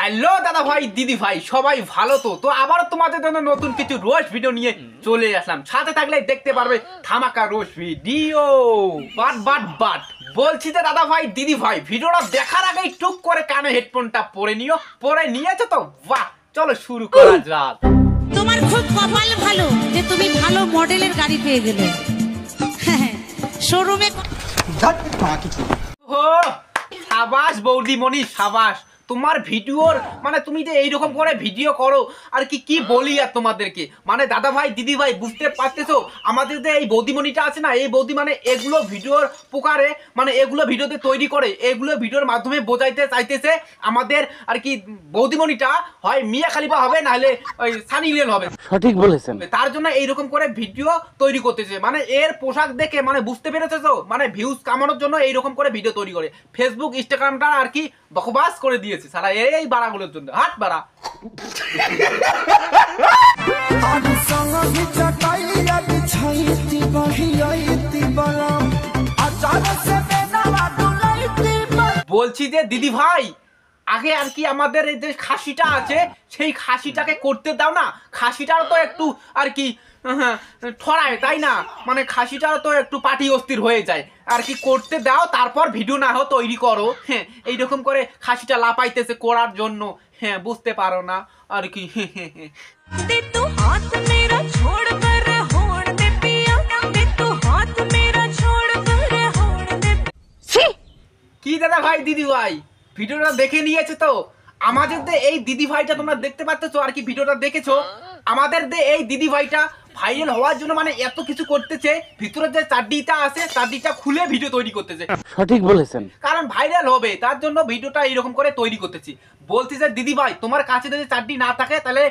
Hello দাদা ভাই দিদি ভাই সবাই ভালো তো আবার তোমাদের জন্য নতুন কিছু রোজ ভিডিও নিয়ে চলে আসলাম। সাথে থাকলে দেখতে পারবে ধামাকা রোজ ভিডিও। বাট বলছি যে দাদা ভাই দিদি ভাই ভিডিওটা দেখার আগেই টুক করে কানে হেডফোনটা পরে নিয়েছো তো? বাহ, চলো শুরু করা যাক। তোমার খুব কপাল ভালো যে তুমি ভালো মডেলের গাড়ি পেয়ে গেলে শোরুমে। ও সাবাস বৌদিমণি সাবাস, তোমার ভিডিওর মানে তুমি যে এইরকম করে ভিডিও করো আর কি বলি আর তোমাদেরকে, মানে দাদা ভাই দিদি ভাই বুঝতে পারতেছো আমাদের যে এই বৌদিমণিটা আছে না, এই বৌদি মানে এগুলো ভিডিওর প্রকারে মানে এগুলো ভিডিওতে তৈরি করে, এগুলো ভিডিওর মাধ্যমে বোঝাইতে চাইতেছে আমাদের আর কি বৌদিমণিটা হয় মিয়া খালিফা হবে নাহলে ওই সানি লিওন হবে। সঠিক বলেছেন। তার জন্য এইরকম করে ভিডিও তৈরি করতেছে, মানে এর পোশাক দেখে মানে বুঝতে পেরেছে তো, মানে ভিউজ কামানোর জন্য এইরকম করে ভিডিও তৈরি করে ফেসবুক ইনস্টাগ্রামটা আর কি বকবাস করে দিয়েছে সারা এই বাড়াগুলোর জন্য। হাট বাড়া। বলছি যে দিদি ভাই আগে আর কি আমাদের এই যে খাসিটা আছে সেই খাসিটাকে করতে দাও না, খাসিটার তো একটু আর কি ঠরায় তাই না, মানে খাসিটাও তো একটু পাটি অস্থির হয়ে যায় আর কি, করতে দাও তারপর ভিডিও না হোক তৈরি করো। হ্যাঁ এইরকম করে খাসিটা লাপাইতেছে করার জন্য, হ্যাঁ বুঝতে পারো না আর কি। কি দাদা ভাই দিদি ভাই ভিডিওটা দেখে নিয়েছে তো? আমাদের যে এই দিদি ভাইটা তোমরা দেখতে পাচ্ছ আর কি, ভিডিওটা দেখেছো? আমাদের যে এই দিদি ভাইটা ভাইরাল হওয়ার জন্য মানে এত কিছু করতেছে, ভিতরে যে চাড্ডিটা আছে চাড্ডিটা খুলে ভিডিও তৈরি করতেছে। সঠিক বলেছেন, কারণ ভাইরাল হবে তার জন্য ভিডিওটা এইরকম করে তৈরি করতেছি। বলছি যে দিদি ভাই তোমার কাছে যদি চাড্ডি না থাকে তাহলে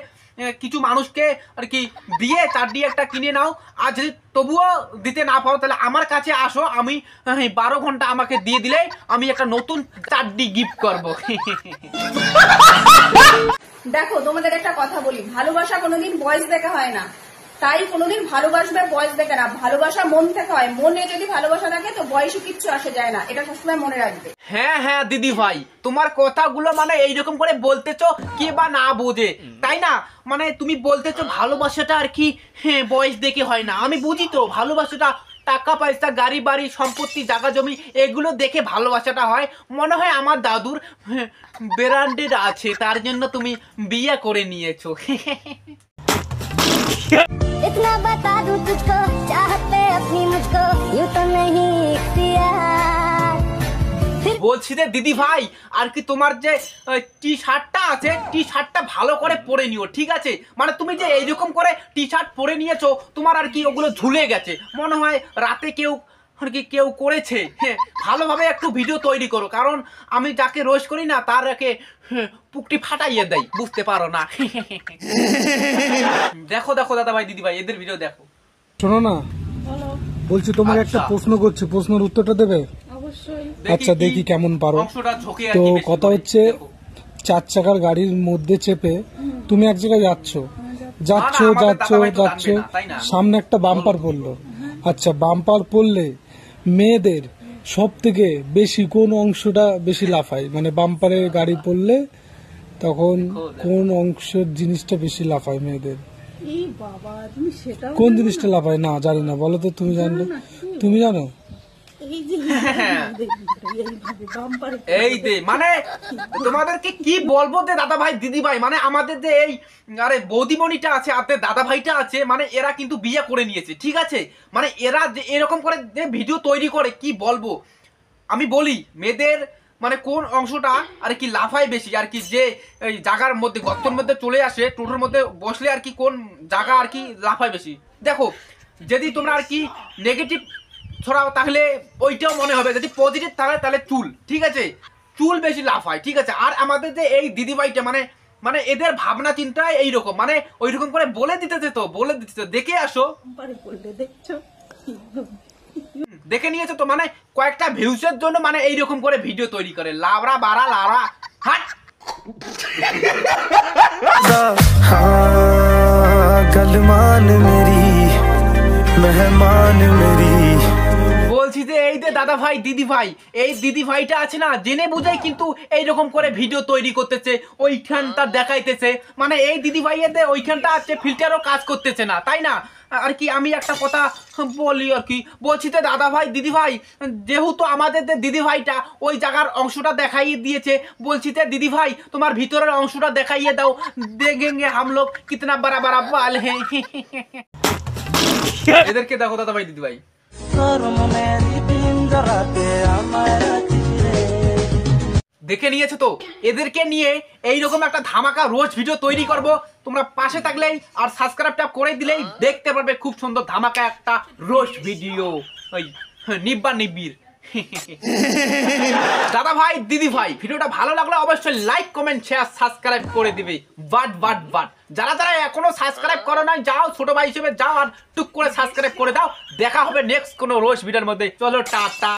কিছু মানুষকে আর কি দিয়ে চাড্ডি একটা কিনে নাও, আর যদি তবুও দিতে না পারো তাহলে আমার কাছে আসো, আমি 12 ঘন্টা আমাকে দিয়ে দিলে আমি একটা নতুন চাড্ডি গিফট করবো। দেখো তোমাদের একটা কথা বলি, ভালোবাসা কোনোদিন বয়স দেখে হয় না, তাই কোনোদিন ভালোবাসবে বয়স দেখে না, ভালোবাসা মন থেকে হয়, মনে যদি ভালোবাসা থাকে তো বয়সে কিচ্ছু আসে যায় না, এটা সবসময় মনে রাখবে। হ্যাঁ দিদি ভাই তোমার কথাগুলো মানে এইরকম করে বলতেছো কে বা না বোঝে তাই না, মানে তুমি বলতেছো ভালোবাসাটা আর কি হ্যাঁ বয়স দেখে হয় না, আমি বুঝি তো ভালোবাসাটা টাকা পয়সা গাড়ি বাড়ি সম্পত্তি জায়গা জমি এগুলো দেখে ভালোবাসাটা হয়। মনে হয় আমার দাদুর ব্র্যান্ডেড আছে তার জন্য তুমি বিয়ে করে নিয়েছো। इतना बता दूं तुझको चाहते अपनी मुझको यूं तो नहीं इख्तियार। বলছি যে দিদি ভাই আর কি তোমার যে টি শার্টটা আছে টি শার্টটা ভালো করে পরে নিও, ঠিক আছে? মানে তুমি যে এইরকম করে টি শার্ট পরে নিয়েছো তোমার আর কি ওগুলো ঝুলে গেছে, মনে হয় রাতে কেউ আর কি কেউ করেছে। হ্যাঁ ভালোভাবে একটু ভিডিও তৈরি করো, কারণ আমি যাকে রোজ করি না তার একে পুকটি ফাটাইয়ে দেয়, বুঝতে পারো না। দেখো দাদা ভাই দিদি ভাই এদের ভিডিও দেখো। শোনো না, বলছি তোমার একটা প্রশ্ন করছে, প্রশ্নের উত্তরটা দেবে? আচ্ছা দেখি কেমন পারো। তো কথা হচ্ছে 4 চাকার গাড়ির মধ্যে চেপে তুমি এক জায়গায় যাচ্ছ সামনে একটা বাম্পার পড়লো। আচ্ছা বাম্পার পড়লে মেয়েদের সব থেকে বেশি কোন অংশটা বেশি লাফায়, মানে বাম্পারে গাড়ি পড়লে তখন কোন অংশের জিনিসটা বেশি লাফায় মেয়েদের? কোন জিনিসটা লাফায় না জানি না, বলো তো তুমি জানলে, তুমি জানো? এই দে মানে তোমাদেরকে কি বলবো যে দাদা ভাই দিদি ভাই, মানে আমাদের যে এই আরে বৌদিমণিটা আছে আর দাদা ভাইটা আছে, মানে এরা কিন্তু বিয়ে করে নিয়েছে, ঠিক আছে? মানে এরা যে এরকম করে যে ভিডিও তৈরি করে কি বলবো, আমি বলি মেয়েদের মানে কোন অংশটা আর কি লাফায় বেশি আর কি, যে এই জায়গার মধ্যে গর্তের মধ্যে চলে আসে টোটোর মধ্যে বসলে আর কি কোন জায়গা আর কি লাফায় বেশি। দেখো যদি তোমরা আর কি নেগেটিভ ছড়াও তাহলে ওইটাও মনে হবে, যদি পজিটিভ থাকে তাহলে চুল, ঠিক আছে? চুল বেশি লাফায়, ঠিক আছে? আর আমাদের যে এই দিদি ভাইটা মানে এদের ভাবনা চিন্তায় এইরকম, মানে ওইরকম করে বলে দিতেছে তো, দেখে আসো, দেখে নিয়েছো তো, মানে কয়েকটা ভিউজের জন্য মানে এইরকম করে ভিডিও তৈরি করে লাবড়া বাড়া লাড়া। হাট গলমান মেরি মেহমান মেরি। বলছি যে এই যে দাদা ভাই দিদি ভাই, এই দিদি ভাইটা আছে না জেনে বুঝাই কিন্তু এইরকম করে ভিডিও তৈরি করতেছে, ওইখানটা দেখাইতেছে, মানে এই দিদি ভাইয়েতে ওইখানটা আছে ফিল্টারও কাজ করতেছে না, তাই না? আর কি আমি একটা কথা বলি আর কি, বলছি তো দাদা ভাই দিদি ভাই, যেহেতু আমাদের যে দিদি ভাইটা ওই জায়গার অংশটা দেখাইয়ে দিয়েছে, বলছি তো দিদি ভাই তোমার ভিতরের অংশটা দেখাইয়ে দাও, দেখেঙ্গে হাম লোগ কিতনা বড়া বড়া বাল হে। এদেরকে দেখো দাদা ভাই দিদি ভাই, দেখে নিয়েছো তো, এদেরকে নিয়ে এইরকম একটা ধামাকা রোজ ভিডিও তৈরি করব, তোমরা পাশে থাকলেই আর সাবস্ক্রাইবটা করে দিলেই দেখতে পারবে খুব সুন্দর ধামাকা একটা রোজ ভিডিও, ওই নিব্বা নিব্বির। দাদা ভাই দিদি ভাই, ভিডিওটা ভালো লাগলে অবশ্যই লাইক কমেন্ট শেয়ার সাবস্ক্রাইব করে দিবে, বাট যারা যারা এখনো সাবস্ক্রাইব করো না যাও, ছোট ভাই হিসেবে যাও আর টুক করে সাবস্ক্রাইব করে দাও। দেখা হবে নেক্সট কোনো রোজ ভিডিওর মধ্যে, চলো টাটা।